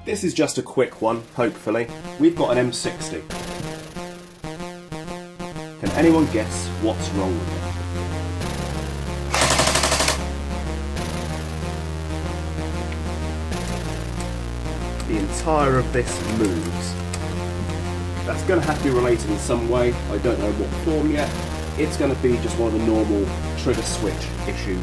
This is just a quick one, hopefully. We've got an M60. Can anyone guess what's wrong with it? The entire of this moves. That's going to have to be related in some way. I don't know what form yet. It's going to be just one of the normal trigger switch issues.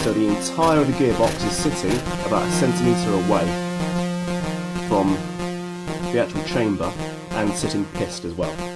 So the entire of the gearbox is sitting about a centimetre away from the actual chamber and sitting pissed as well.